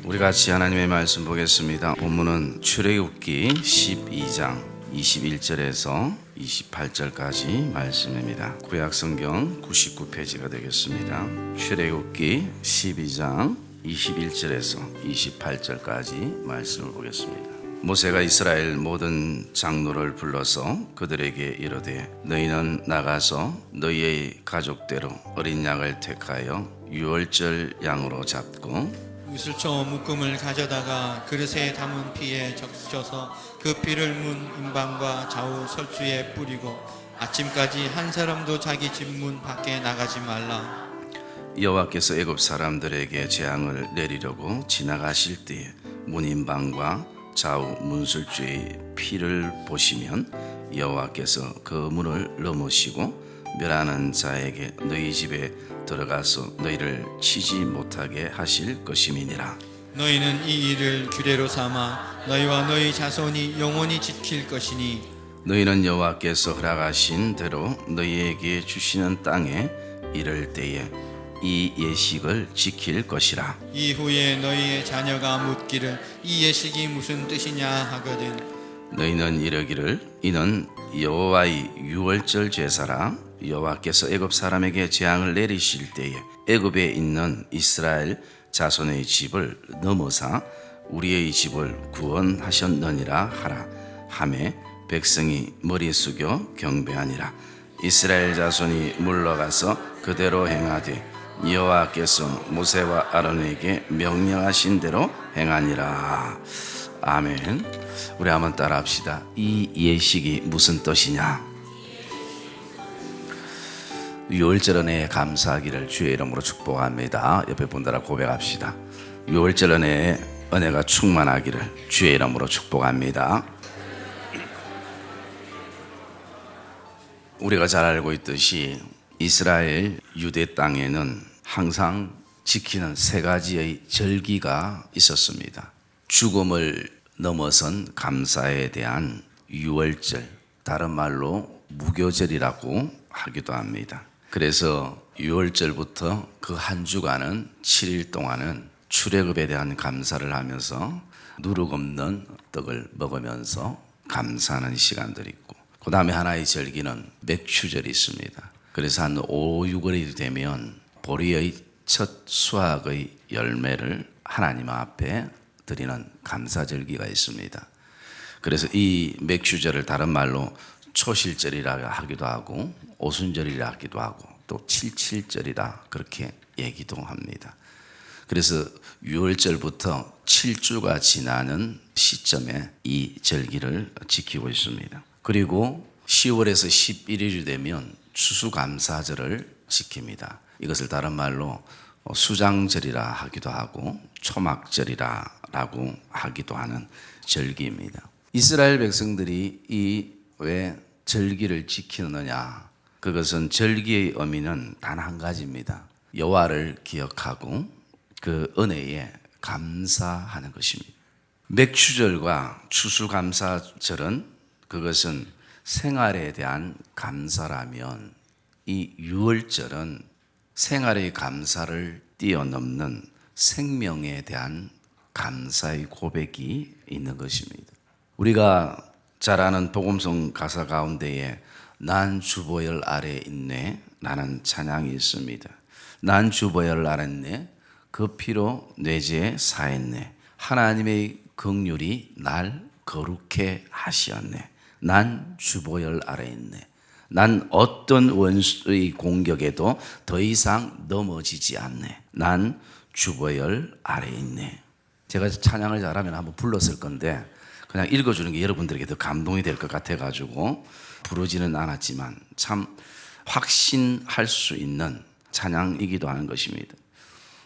우리 같이 하나님의 말씀 보겠습니다. 본문은 출애굽기 12장 21절에서 28절까지 말씀입니다. 구약성경 99페이지가 되겠습니다. 출애굽기 12장 21절에서 28절까지 말씀을 보겠습니다. 모세가 이스라엘 모든 장로를 불러서 그들에게 이르되 너희는 나가서 너희의 가족대로 어린 양을 택하여 유월절 양으로 잡고 우슬초 묶음을 가져다가 그릇에 담은 피에 적셔서 그 피를 문 임방과 좌우 설주에 뿌리고 아침까지 한 사람도 자기 집 문 밖에 나가지 말라. 여호와께서 애굽 사람들에게 재앙을 내리려고 지나가실 때에 문 임방과 좌우 문설주의 피를 보시면 여호와께서 그 문을 넘으시고 멸하는 자에게 너희 집에 들어가서 너희를 치지 못하게 하실 것임이니라. 너희는 이 일을 규례로 삼아 너희와 너희 자손이 영원히 지킬 것이니 너희는 여호와께서 허락하신 대로 너희에게 주시는 땅에 이를 때에 이 예식을 지킬 것이라. 이후에 너희의 자녀가 묻기를 이 예식이 무슨 뜻이냐 하거든 너희는 이르기를 이는 여호와의 유월절 제사라. 여호와께서 애굽 사람에게 재앙을 내리실 때에 애굽에 있는 이스라엘 자손의 집을 넘어사 우리의 집을 구원하셨느니라 하라 하매 백성이 머리 숙여 경배하니라. 이스라엘 자손이 물러가서 그대로 행하되 여호와께서 모세와 아론에게 명령하신 대로 행하니라. 아멘. 우리 한번 따라합시다. 이 예식이 무슨 뜻이냐? 유월절 은혜에 감사하기를 주의 이름으로 축복합니다. 옆에 분들아 고백합시다. 유월절 은혜에 은혜가 충만하기를 주의 이름으로 축복합니다. 우리가 잘 알고 있듯이 이스라엘 유대 땅에는 항상 지키는 세 가지의 절기가 있었습니다. 죽음을 넘어선 감사에 대한 유월절, 다른 말로 무교절이라고 하기도 합니다. 그래서 유월절부터 그 한 주간은 7일 동안은 출애굽에 대한 감사를 하면서 누룩 없는 떡을 먹으면서 감사하는 시간들이 있고, 그 다음에 하나의 절기는 맥추절이 있습니다. 그래서 한 5, 6월이 되면 보리의 첫 수확의 열매를 하나님 앞에 드리는 감사절기가 있습니다. 그래서 이 맥추절을 다른 말로 초실절이라 하기도 하고 오순절이라 하기도 하고 또 칠칠절이라 그렇게 얘기도 합니다. 그래서 6월절부터 7주가 지나는 시점에 이 절기를 지키고 있습니다. 그리고 10월에서 11일이 되면 추수감사절을 지킵니다. 이것을 다른 말로 수장절이라 하기도 하고 초막절이라고 하기도 하는 절기입니다. 이스라엘 백성들이 이 왜 절기를 지키느냐? 그것은 절기의 의미는 단 한 가지입니다. 여호와를 기억하고 그 은혜에 감사하는 것입니다. 맥추절과 추수감사절은 그것은 생활에 대한 감사라면 이 유월절은 생활의 감사를 뛰어넘는 생명에 대한 감사의 고백이 있는 것입니다. 우리가 잘 아는 복음성 가사 가운데에 난 주보혈 아래 있네 라는 찬양이 있습니다. 난 주보혈 아래 있네 그 피로 내 죄 사했네 하나님의 긍휼이 날 거룩해 하시었네. 난 주보혈 아래 있네. 난 어떤 원수의 공격에도 더 이상 넘어지지 않네. 난 주보혈 아래 있네. 제가 찬양을 잘하면 한번 불렀을 건데 그냥 읽어주는 게 여러분들에게 더 감동이 될 것 같아가지고 부르지는 않았지만 참 확신할 수 있는 찬양이기도 하는 것입니다.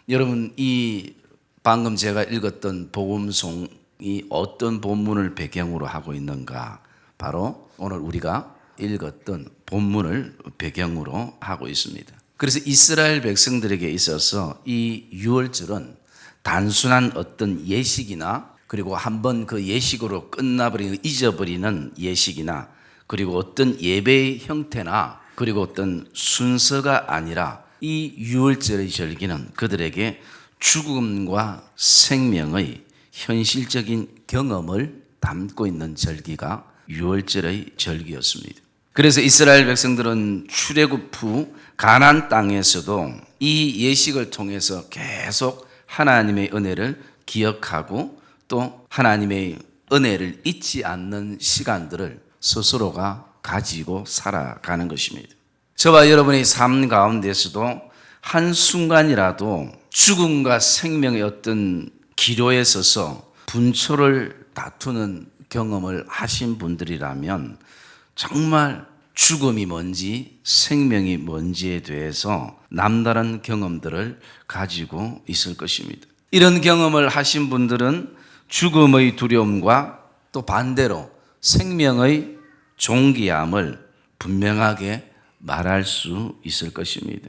여러분, 이 방금 제가 읽었던 복음송이 어떤 본문을 배경으로 하고 있는가? 바로 오늘 우리가 읽었던 본문을 배경으로 하고 있습니다. 그래서 이스라엘 백성들에게 있어서 이 유월절은 단순한 어떤 예식이나 그리고 한번 그 예식으로 끝나버리는 잊어버리는 예식이나 그리고 어떤 예배의 형태나 그리고 어떤 순서가 아니라 이 유월절의 절기는 그들에게 죽음과 생명의 현실적인 경험을 담고 있는 절기가 유월절의 절기였습니다. 그래서 이스라엘 백성들은 출애굽 후 가나안 땅에서도 이 예식을 통해서 계속 하나님의 은혜를 기억하고 또 하나님의 은혜를 잊지 않는 시간들을 스스로가 가지고 살아가는 것입니다. 저와 여러분의 삶 가운데서도 한순간이라도 죽음과 생명의 어떤 기로에 서서 분초를 다투는 경험을 하신 분들이라면 정말 죽음이 뭔지 생명이 뭔지에 대해서 남다른 경험들을 가지고 있을 것입니다. 이런 경험을 하신 분들은 죽음의 두려움과 또 반대로 생명의 존귀함을 분명하게 말할 수 있을 것입니다.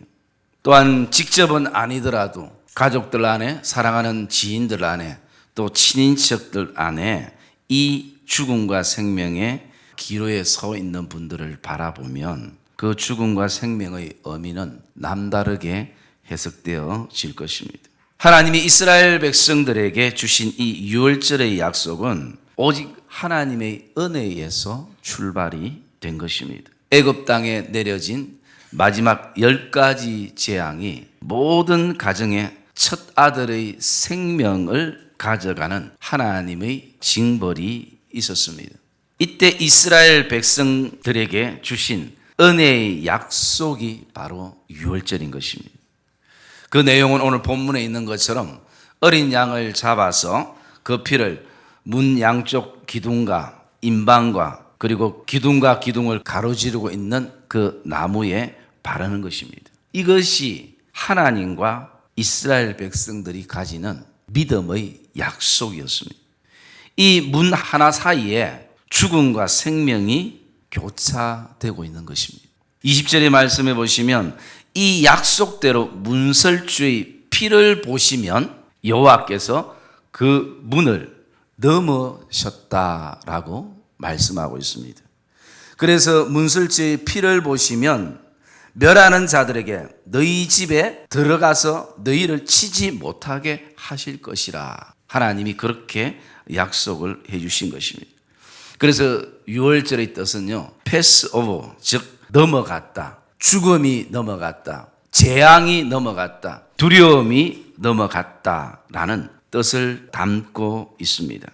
또한 직접은 아니더라도 가족들 안에, 사랑하는 지인들 안에, 또 친인척들 안에 이 죽음과 생명의 기로에 서 있는 분들을 바라보면 그 죽음과 생명의 의미는 남다르게 해석되어질 것입니다. 하나님이 이스라엘 백성들에게 주신 이 유월절의 약속은 오직 하나님의 은혜에서 출발이 된 것입니다. 애굽 땅에 내려진 마지막 10가지 재앙이 모든 가정의 첫 아들의 생명을 가져가는 하나님의 징벌이 있었습니다. 이때 이스라엘 백성들에게 주신 은혜의 약속이 바로 유월절인 것입니다. 그 내용은 오늘 본문에 있는 것처럼 어린 양을 잡아서 그 피를 문 양쪽 기둥과 임방과 그리고 기둥과 기둥을 가로지르고 있는 그 나무에 바르는 것입니다. 이것이 하나님과 이스라엘 백성들이 가지는 믿음의 약속이었습니다. 이 문 하나 사이에 죽음과 생명이 교차되고 있는 것입니다. 20절의 말씀에 보시면 이 약속대로 문설주의 피를 보시면 여호와께서 그 문을 넘으셨다라고 말씀하고 있습니다. 그래서 문설주의 피를 보시면 멸하는 자들에게 너희 집에 들어가서 너희를 치지 못하게 하실 것이라. 하나님이 그렇게 약속을 해 주신 것입니다. 그래서 유월절의 뜻은요, 패스 오버, 즉 넘어갔다. 죽음이 넘어갔다. 재앙이 넘어갔다. 두려움이 넘어갔다라는 뜻을 담고 있습니다.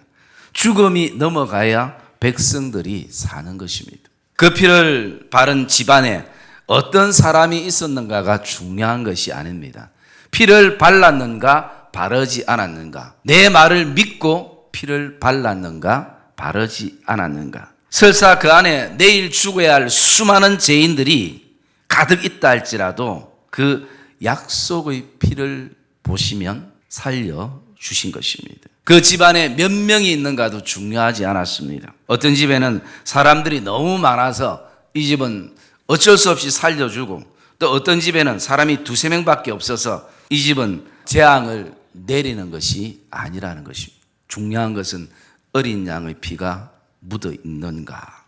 죽음이 넘어가야 백성들이 사는 것입니다. 그 피를 바른 집안에 어떤 사람이 있었는가가 중요한 것이 아닙니다. 피를 발랐는가 바르지 않았는가, 내 말을 믿고 피를 발랐는가 바르지 않았는가, 설사 그 안에 내일 죽어야 할 수많은 죄인들이 가득 있다 할지라도 그 약속의 피를 보시면 살려주신 것입니다. 그 집안에 몇 명이 있는가도 중요하지 않았습니다. 어떤 집에는 사람들이 너무 많아서 이 집은 어쩔 수 없이 살려주고, 또 어떤 집에는 사람이 두세 명밖에 없어서 이 집은 재앙을 내리는 것이 아니라는 것입니다. 중요한 것은 어린 양의 피가 묻어 있는가.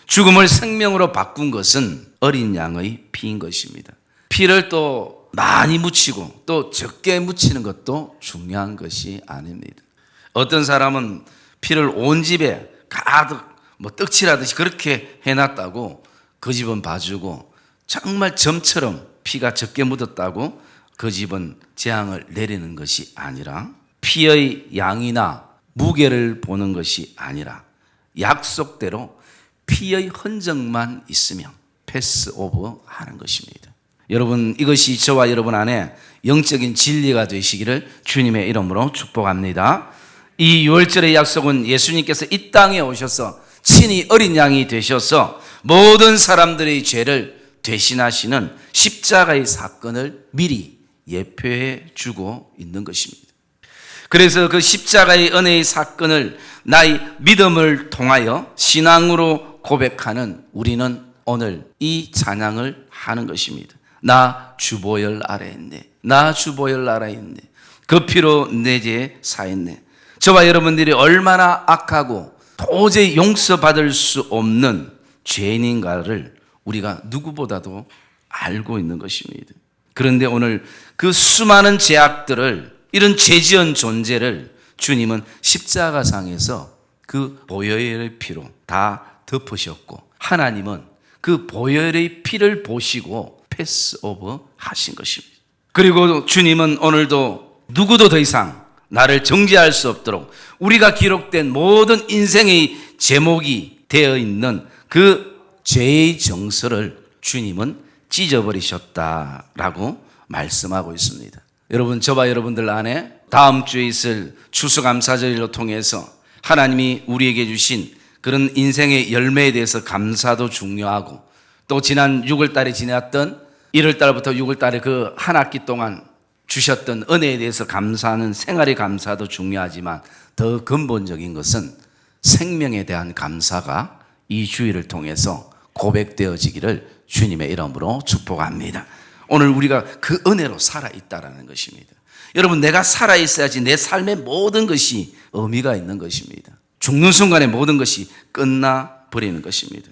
죽음을 생명으로 바꾼 것은 어린 양의 피인 것입니다. 피를 또 많이 묻히고 또 적게 묻히는 것도 중요한 것이 아닙니다. 어떤 사람은 피를 온 집에 가득 떡칠하듯이 그렇게 해놨다고 그 집은 봐주고, 정말 점처럼 피가 적게 묻었다고 그 집은 재앙을 내리는 것이 아니라, 피의 양이나 무게를 보는 것이 아니라 약속대로 피의 흔적만 있으면 패스오버 하는 것입니다. 여러분, 이것이 저와 여러분 안에 영적인 진리가 되시기를 주님의 이름으로 축복합니다. 이 유월절의 약속은 예수님께서 이 땅에 오셔서 친히 어린 양이 되셔서 모든 사람들의 죄를 대신하시는 십자가의 사건을 미리 예표해 주고 있는 것입니다. 그래서 그 십자가의 은혜의 사건을 나의 믿음을 통하여 신앙으로 고백하는 우리는 오늘 이 찬양을 하는 것입니다. 나 주보혈 아래 있네. 나 주보혈 아래 있네. 그 피로 내 죄 사했네. 저와 여러분들이 얼마나 악하고 도저히 용서받을 수 없는 죄인인가를 우리가 누구보다도 알고 있는 것입니다. 그런데 오늘 그 수많은 죄악들을 이런 죄지은 존재를 주님은 십자가상에서 그 보혈의 피로 다 덮으셨고, 하나님은 그 보혈의 피를 보시고 패스오버 하신 것입니다. 그리고 주님은 오늘도 누구도 더 이상 나를 정죄할 수 없도록 우리가 기록된 모든 인생의 제목이 되어 있는 그 죄의 정서를 주님은 찢어버리셨다라고 말씀하고 있습니다. 여러분, 저와 여러분들 안에 다음 주에 있을 추수감사절을 통해서 하나님이 우리에게 주신 그런 인생의 열매에 대해서 감사도 중요하고, 또 지난 6월 달에 지났던 1월 달부터 6월 달에 그 한 학기 동안 주셨던 은혜에 대해서 감사하는 생활의 감사도 중요하지만, 더 근본적인 것은 생명에 대한 감사가 이 주일을 통해서 고백되어지기를 주님의 이름으로 축복합니다. 오늘 우리가 그 은혜로 살아있다라는 것입니다. 여러분, 내가 살아있어야지 내 삶의 모든 것이 의미가 있는 것입니다. 죽는 순간에 모든 것이 끝나버리는 것입니다.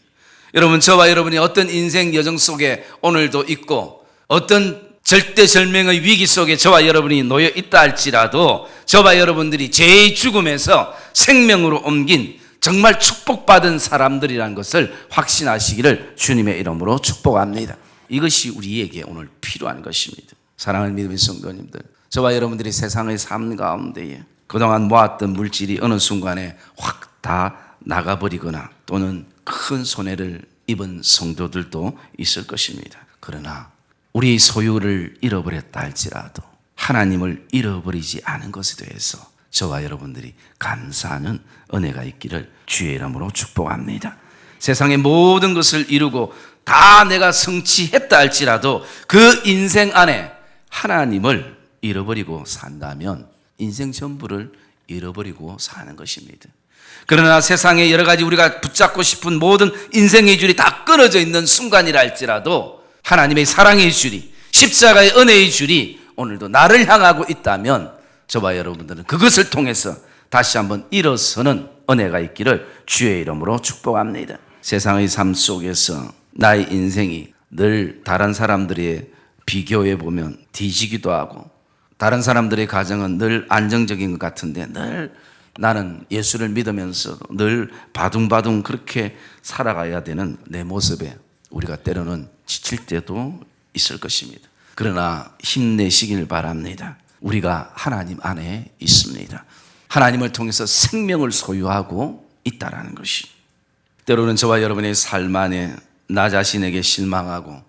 여러분, 저와 여러분이 어떤 인생 여정 속에 오늘도 있고, 어떤 절대절명의 위기 속에 저와 여러분이 놓여 있다 할지라도, 저와 여러분들이 죄의 죽음에서 생명으로 옮긴 정말 축복받은 사람들이라는 것을 확신하시기를 주님의 이름으로 축복합니다. 이것이 우리에게 오늘 필요한 것입니다. 사랑하는 믿음의 성도님들, 저와 여러분들이 세상의 삶 가운데에 그동안 모았던 물질이 어느 순간에 확 다 나가버리거나 또는 큰 손해를 입은 성도들도 있을 것입니다. 그러나 우리의 소유를 잃어버렸다 할지라도 하나님을 잃어버리지 않은 것에 대해서 저와 여러분들이 감사하는 은혜가 있기를 주의 이름으로 축복합니다. 세상의 모든 것을 이루고 다 내가 성취했다 할지라도 그 인생 안에 하나님을 잃어버리고 산다면 인생 전부를 잃어버리고 사는 것입니다. 그러나 세상에 여러 가지 우리가 붙잡고 싶은 모든 인생의 줄이 다 끊어져 있는 순간이라 할지라도 하나님의 사랑의 줄이, 십자가의 은혜의 줄이 오늘도 나를 향하고 있다면 저와 여러분들은 그것을 통해서 다시 한번 일어서는 은혜가 있기를 주의 이름으로 축복합니다. 세상의 삶 속에서 나의 인생이 늘 다른 사람들의 비교해 보면 뒤지기도 하고, 다른 사람들의 가정은 늘 안정적인 것 같은데 늘 나는 예수를 믿으면서 늘 바둥바둥 그렇게 살아가야 되는 내 모습에 우리가 때로는 지칠 때도 있을 것입니다. 그러나 힘내시길 바랍니다. 우리가 하나님 안에 있습니다. 하나님을 통해서 생명을 소유하고 있다라는 것이, 때로는 저와 여러분의 삶 안에 나 자신에게 실망하고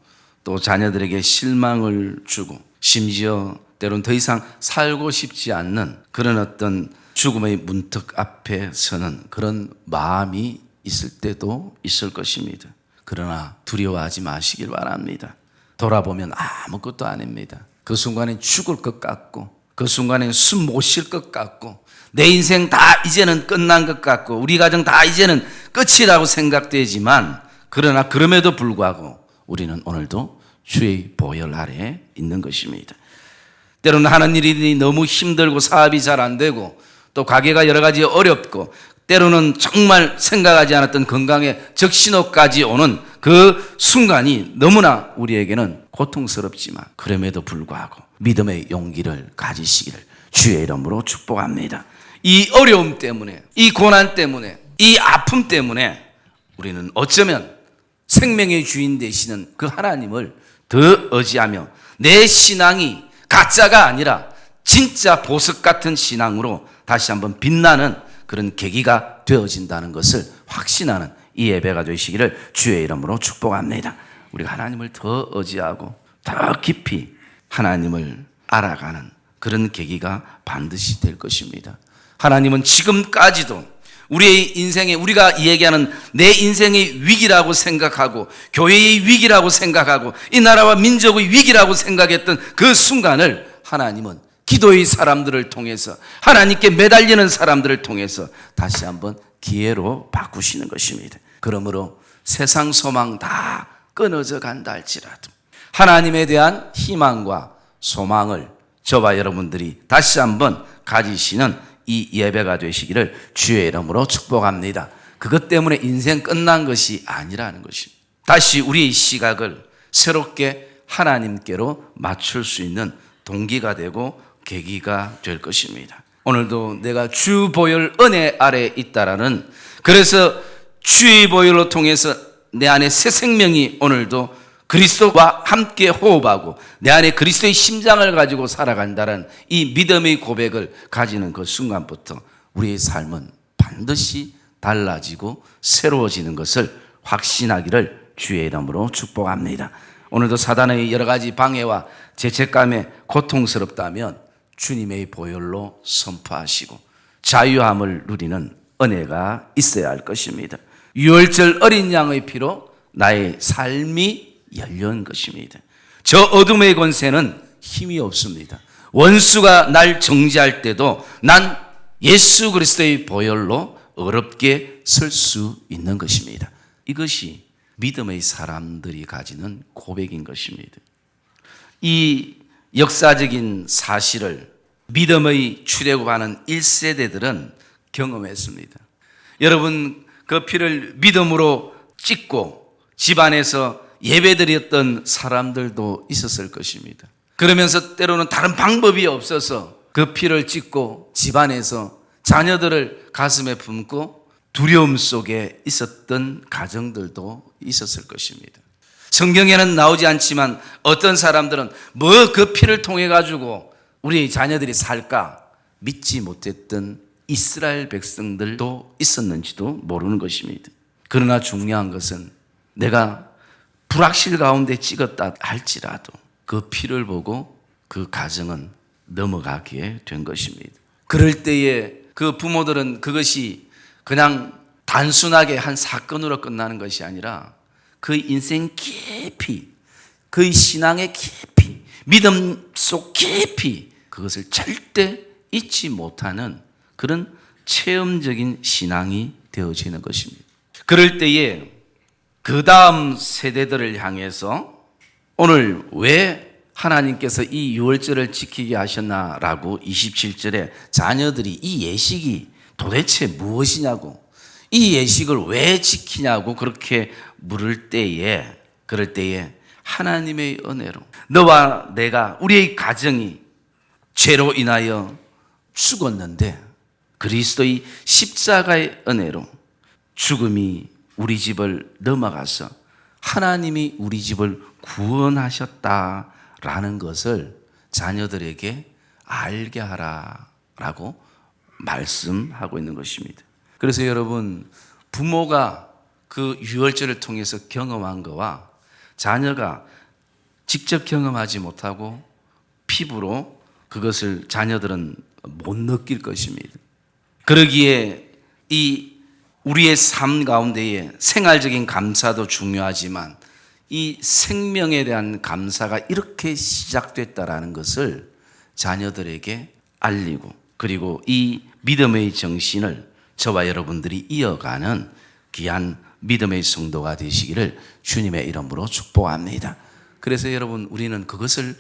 또 자녀들에게 실망을 주고, 심지어 때로는 더 이상 살고 싶지 않는 그런 어떤 죽음의 문턱 앞에 서는 그런 마음이 있을 때도 있을 것입니다. 그러나 두려워하지 마시길 바랍니다. 돌아보면 아무것도 아닙니다. 그 순간엔 죽을 것 같고, 그 순간엔 숨 못 쉴 것 같고, 내 인생 다 이제는 끝난 것 같고, 우리 가정 다 이제는 끝이라고 생각되지만, 그러나 그럼에도 불구하고 우리는 오늘도 주의 보혈 아래에 있는 것입니다. 때로는 하는 일이 너무 힘들고 사업이 잘 안 되고 또 가게가 여러 가지 어렵고, 때로는 정말 생각하지 않았던 건강에 적신호까지 오는 그 순간이 너무나 우리에게는 고통스럽지만, 그럼에도 불구하고 믿음의 용기를 가지시기를 주의 이름으로 축복합니다. 이 어려움 때문에, 이 고난 때문에, 이 아픔 때문에 우리는 어쩌면 생명의 주인 되시는 그 하나님을 더 의지하며 내 신앙이 가짜가 아니라 진짜 보석 같은 신앙으로 다시 한번 빛나는 그런 계기가 되어진다는 것을 확신하는 이 예배가 되시기를 주의 이름으로 축복합니다. 우리가 하나님을 더 의지하고 더 깊이 하나님을 알아가는 그런 계기가 반드시 될 것입니다. 하나님은 지금까지도 우리의 인생에, 우리가 얘기하는 내 인생의 위기라고 생각하고 교회의 위기라고 생각하고 이 나라와 민족의 위기라고 생각했던 그 순간을 하나님은 기도의 사람들을 통해서, 하나님께 매달리는 사람들을 통해서 다시 한번 기회로 바꾸시는 것입니다. 그러므로 세상 소망 다 끊어져 간다 할지라도 하나님에 대한 희망과 소망을 저와 여러분들이 다시 한번 가지시는 이 예배가 되시기를 주의 이름으로 축복합니다. 그것 때문에 인생 끝난 것이 아니라는 것입니다. 다시 우리의 시각을 새롭게 하나님께로 맞출 수 있는 동기가 되고 계기가 될 것입니다. 오늘도 내가 주 보혈 은혜 아래 있다라는, 그래서 주의 보혈로 통해서 내 안에 새 생명이 오늘도 그리스도와 함께 호흡하고 내 안에 그리스도의 심장을 가지고 살아간다는 이 믿음의 고백을 가지는 그 순간부터 우리의 삶은 반드시 달라지고 새로워지는 것을 확신하기를 주의 이름으로 축복합니다. 오늘도 사단의 여러 가지 방해와 죄책감에 고통스럽다면 주님의 보혈로 선포하시고 자유함을 누리는 은혜가 있어야 할 것입니다. 유월절 어린 양의 피로 나의 삶이 열린 것입니다. 저 어둠의 권세는 힘이 없습니다. 원수가 날 정죄할 때도 난 예수 그리스도의 보혈로 어렵게 설 수 있는 것입니다. 이것이 믿음의 사람들이 가지는 고백인 것입니다. 이 역사적인 사실을 믿음의 출애굽하는 1세대들은 경험했습니다. 여러분, 그 피를 믿음으로 찍고 집안에서 예배드렸던 사람들도 있었을 것입니다. 그러면서 때로는 다른 방법이 없어서 그 피를 찍고 집안에서 자녀들을 가슴에 품고 두려움 속에 있었던 가정들도 있었을 것입니다. 성경에는 나오지 않지만 어떤 사람들은 뭐 그 피를 통해 가지고 우리 자녀들이 살까 믿지 못했던 이스라엘 백성들도 있었는지도 모르는 것입니다. 그러나 중요한 것은 내가 불확실 가운데 찍었다 할지라도 그 피를 보고 그 가정은 넘어가게 된 것입니다. 그럴 때에 그 부모들은 그것이 그냥 단순하게 한 사건으로 끝나는 것이 아니라 그 인생 깊이, 그 신앙의 깊이, 믿음 속 깊이 그것을 절대 잊지 못하는 그런 체험적인 신앙이 되어지는 것입니다. 그럴 때에 그 다음 세대들을 향해서 오늘 왜 하나님께서 이 유월절을 지키게 하셨나라고 27절에 자녀들이 이 예식이 도대체 무엇이냐고, 이 예식을 왜 지키냐고 그렇게 물을 때에, 그럴 때에 하나님의 은혜로 너와 내가, 우리의 가정이 죄로 인하여 죽었는데 그리스도의 십자가의 은혜로 죽음이 우리 집을 넘어가서 하나님이 우리 집을 구원하셨다라는 것을 자녀들에게 알게 하라라고 말씀하고 있는 것입니다. 그래서 여러분, 부모가 그 유월절을 통해서 경험한 거와 자녀가 직접 경험하지 못하고 피부로 그것을 자녀들은 못 느낄 것입니다. 그러기에 이 우리의 삶 가운데에 생활적인 감사도 중요하지만 이 생명에 대한 감사가 이렇게 시작됐다라는 것을 자녀들에게 알리고, 그리고 이 믿음의 정신을 저와 여러분들이 이어가는 귀한 믿음의 성도가 되시기를 주님의 이름으로 축복합니다. 그래서 여러분, 우리는 그것을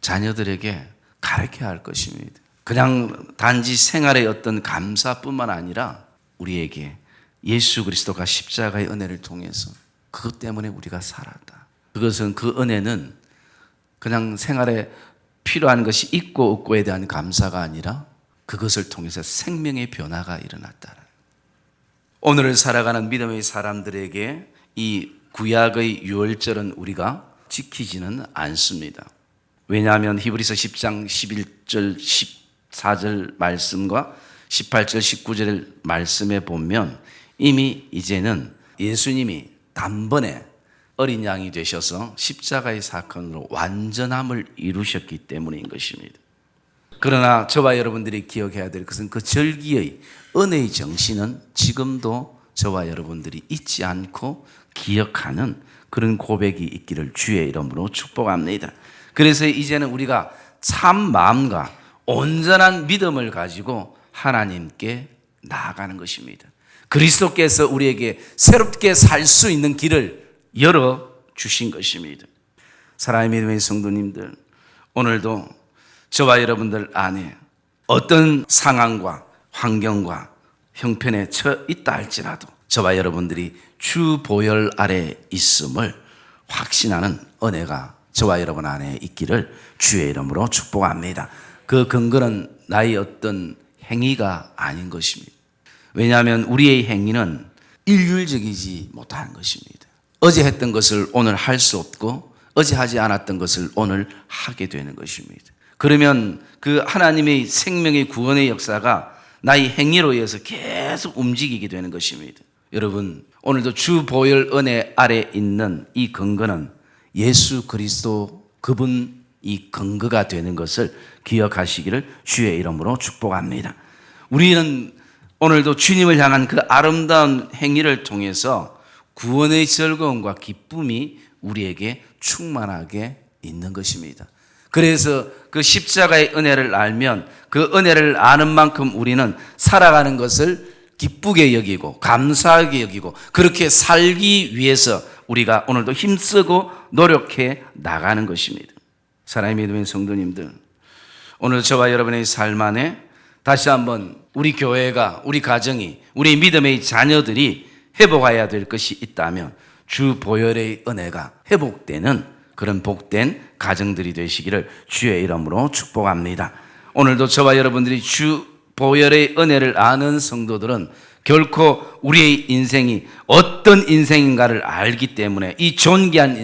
자녀들에게 가르쳐야 할 것입니다. 그냥 단지 생활의 어떤 감사뿐만 아니라 우리에게 예수 그리스도가 십자가의 은혜를 통해서 그것 때문에 우리가 살았다. 그것은, 그 은혜는 그냥 생활에 필요한 것이 있고 없고에 대한 감사가 아니라 그것을 통해서 생명의 변화가 일어났다. 오늘을 살아가는 믿음의 사람들에게 이 구약의 유월절은 우리가 지키지는 않습니다. 왜냐하면 히브리서 10장 11절 14절 말씀과 18절 19절 말씀에 보면 이미 이제는 예수님이 단번에 어린 양이 되셔서 십자가의 사건으로 완전함을 이루셨기 때문인 것입니다. 그러나 저와 여러분들이 기억해야 될 것은 그 절기의 은혜의 정신은 지금도 저와 여러분들이 잊지 않고 기억하는 그런 고백이 있기를 주의 이름으로 축복합니다. 그래서 이제는 우리가 참 마음과 온전한 믿음을 가지고 하나님께 나아가는 것입니다. 그리스도께서 우리에게 새롭게 살 수 있는 길을 열어주신 것입니다. 사랑하는 믿음의 성도님들, 오늘도 저와 여러분들 안에 어떤 상황과 환경과 형편에 처해 있다 할지라도 저와 여러분들이 주 보혈 아래 있음을 확신하는 은혜가 저와 여러분 안에 있기를 주의 이름으로 축복합니다. 그 근거는 나의 어떤 행위가 아닌 것입니다. 왜냐하면 우리의 행위는 일률적이지 못하는 것입니다. 어제 했던 것을 오늘 할 수 없고 어제 하지 않았던 것을 오늘 하게 되는 것입니다. 그러면 그 하나님의 생명의 구원의 역사가 나의 행위로 인해서 계속 움직이게 되는 것입니다. 여러분, 오늘도 주 보혈 은혜 아래 있는 이 근거는 예수 그리스도 그분이 근거가 되는 것을 기억하시기를 주의 이름으로 축복합니다. 우리는 오늘도 주님을 향한 그 아름다운 행위를 통해서 구원의 즐거움과 기쁨이 우리에게 충만하게 있는 것입니다. 그래서 그 십자가의 은혜를 알면 그 은혜를 아는 만큼 우리는 살아가는 것을 기쁘게 여기고 감사하게 여기고 그렇게 살기 위해서 우리가 오늘도 힘쓰고 노력해 나가는 것입니다. 사랑의 믿음의 성도님들, 오늘 저와 여러분의 삶 안에 다시 한번 우리 교회가, 우리 가정이, 우리 믿음의 자녀들이 회복해야 될 것이 있다면 주 보혈의 은혜가 회복되는 그런 복된 가정들이 되시기를 주의 이름으로 축복합니다. 오늘도 저와 여러분들이 주 보혈의 은혜를 아는 성도들은 결코 우리의 인생이 어떤 인생인가를 알기 때문에 이 존귀한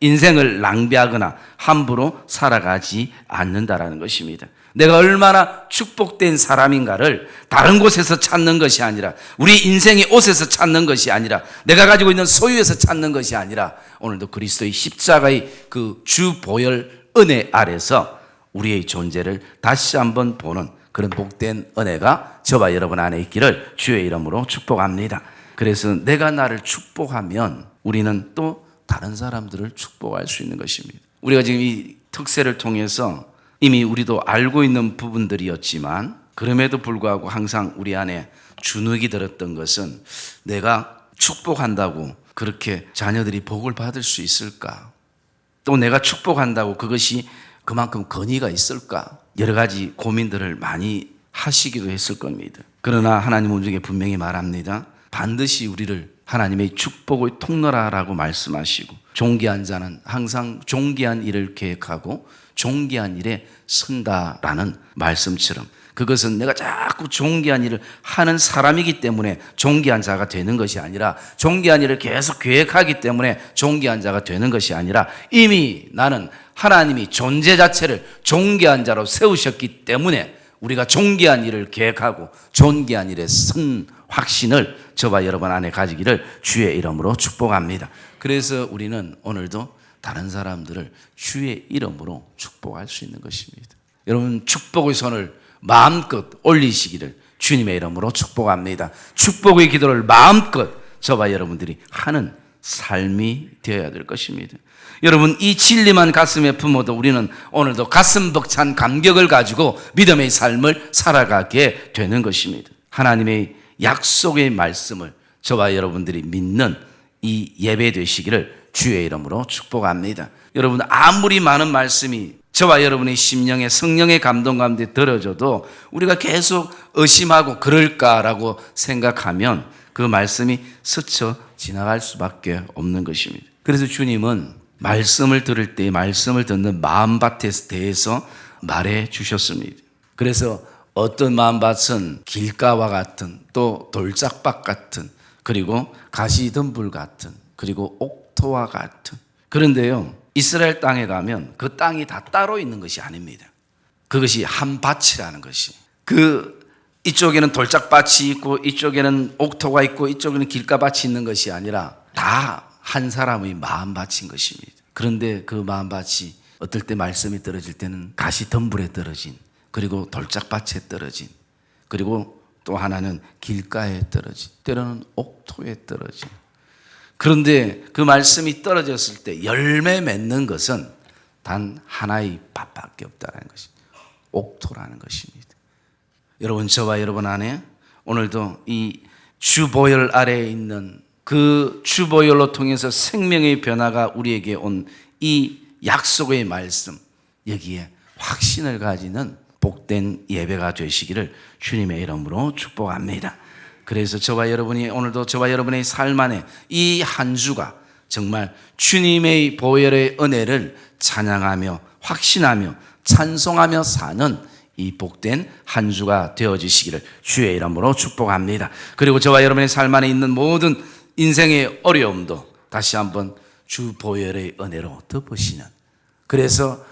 인생을 낭비하거나 함부로 살아가지 않는다라는 것입니다. 내가 얼마나 축복된 사람인가를 다른 곳에서 찾는 것이 아니라, 우리 인생의 옷에서 찾는 것이 아니라, 내가 가지고 있는 소유에서 찾는 것이 아니라 오늘도 그리스도의 십자가의 그 주 보혈 은혜 아래서 우리의 존재를 다시 한번 보는 그런 복된 은혜가 저와 여러분 안에 있기를 주의 이름으로 축복합니다. 그래서 내가 나를 축복하면 우리는 또 다른 사람들을 축복할 수 있는 것입니다. 우리가 지금 이 특세를 통해서 이미 우리도 알고 있는 부분들이었지만 그럼에도 불구하고 항상 우리 안에 주눅이 들었던 것은 내가 축복한다고 그렇게 자녀들이 복을 받을 수 있을까? 또 내가 축복한다고 그것이 그만큼 건의가 있을까? 여러 가지 고민들을 많이 하시기도 했을 겁니다. 그러나 하나님은 우리에게 분명히 말합니다. 반드시 우리를 하나님의 축복의 통로라라고 말씀하시고, 존귀한 자는 항상 존귀한 일을 계획하고 존귀한 일에 선다라는 말씀처럼, 그것은 내가 자꾸 존귀한 일을 하는 사람이기 때문에 존귀한 자가 되는 것이 아니라, 존귀한 일을 계속 계획하기 때문에 존귀한 자가 되는 것이 아니라, 이미 나는 하나님이 존재 자체를 존귀한 자로 세우셨기 때문에 우리가 존귀한 일을 계획하고 존귀한 일에 선 확신을 저와 여러분 안에 가지기를 주의 이름으로 축복합니다. 그래서 우리는 오늘도 다른 사람들을 주의 이름으로 축복할 수 있는 것입니다. 여러분, 축복의 손을 마음껏 올리시기를 주님의 이름으로 축복합니다. 축복의 기도를 마음껏 저와 여러분들이 하는 삶이 되어야 될 것입니다. 여러분, 이 진리만 가슴에 품어도 우리는 오늘도 가슴 벅찬 감격을 가지고 믿음의 삶을 살아가게 되는 것입니다. 하나님의 약속의 말씀을 저와 여러분들이 믿는 이 예배 되시기를 주의 이름으로 축복합니다. 여러분, 아무리 많은 말씀이 저와 여러분의 심령에 성령의 감동 가운데 들어져도 우리가 계속 의심하고 그럴까라고 생각하면 그 말씀이 스쳐 지나갈 수밖에 없는 것입니다. 그래서 주님은 말씀을 들을 때 말씀을 듣는 마음밭에 대해서 말해 주셨습니다. 그래서 어떤 마음밭은 길가와 같은, 또 돌짝밭 같은, 그리고 가시덤불 같은, 그리고 옥토와 같은. 그런데요, 이스라엘 땅에 가면 그 땅이 다 따로 있는 것이 아닙니다. 그것이 한 밭이라는 것이. 이쪽에는 돌짝밭이 있고 이쪽에는 옥토가 있고 이쪽에는 길가밭이 있는 것이 아니라 다 한 사람의 마음밭인 것입니다. 그런데 그 마음밭이 어떨 때 말씀이 떨어질 때는 가시덤불에 떨어진, 그리고 돌짝밭에 떨어진, 그리고 또 하나는 길가에 떨어진, 때로는 옥토에 떨어진. 그런데 그 말씀이 떨어졌을 때 열매 맺는 것은 단 하나의 밭밖에 없다는 것이 옥토라는 것입니다. 여러분, 저와 여러분 안에 오늘도 이 주보혈 아래에 있는 그 주보혈로 통해서 생명의 변화가 우리에게 온 이 약속의 말씀, 여기에 확신을 가지는 복된 예배가 되시기를 주님의 이름으로 축복합니다. 그래서 저와 여러분이 오늘도 저와 여러분의 삶 안에 이 한 주가 정말 주님의 보혈의 은혜를 찬양하며 확신하며 찬송하며 사는 이 복된 한 주가 되어지시기를 주의 이름으로 축복합니다. 그리고 저와 여러분의 삶 안에 있는 모든 인생의 어려움도 다시 한번 주 보혈의 은혜로 덮으시는, 그래서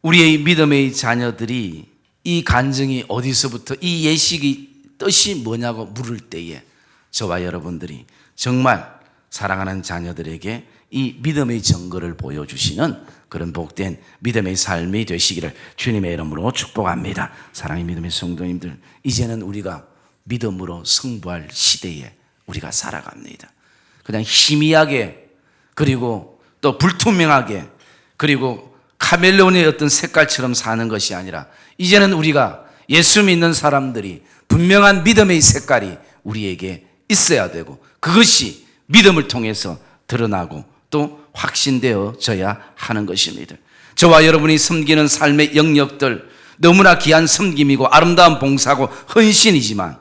우리의 믿음의 자녀들이 이 간증이 어디서부터, 이 예식이 뜻이 뭐냐고 물을 때에 저와 여러분들이 정말 사랑하는 자녀들에게 이 믿음의 증거를 보여주시는 그런 복된 믿음의 삶이 되시기를 주님의 이름으로 축복합니다. 사랑의 믿음의 성도님들, 이제는 우리가 믿음으로 승부할 시대에 우리가 살아갑니다. 그냥 희미하게, 그리고 또 불투명하게, 그리고 카멜레온의 어떤 색깔처럼 사는 것이 아니라 이제는 우리가 예수 믿는 사람들이 분명한 믿음의 색깔이 우리에게 있어야 되고, 그것이 믿음을 통해서 드러나고 또 확신되어져야 하는 것입니다. 저와 여러분이 섬기는 삶의 영역들, 너무나 귀한 섬김이고 아름다운 봉사고 헌신이지만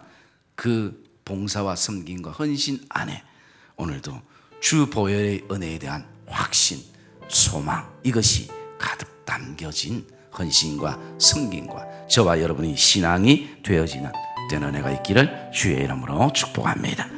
그 봉사와 섬김과 헌신 안에 오늘도 주 보혈의 은혜에 대한 확신, 소망, 이것이 가득 담겨진 헌신과 섬김과 저와 여러분의 신앙이 되어지는 은혜가 있기를 주의 이름으로 축복합니다.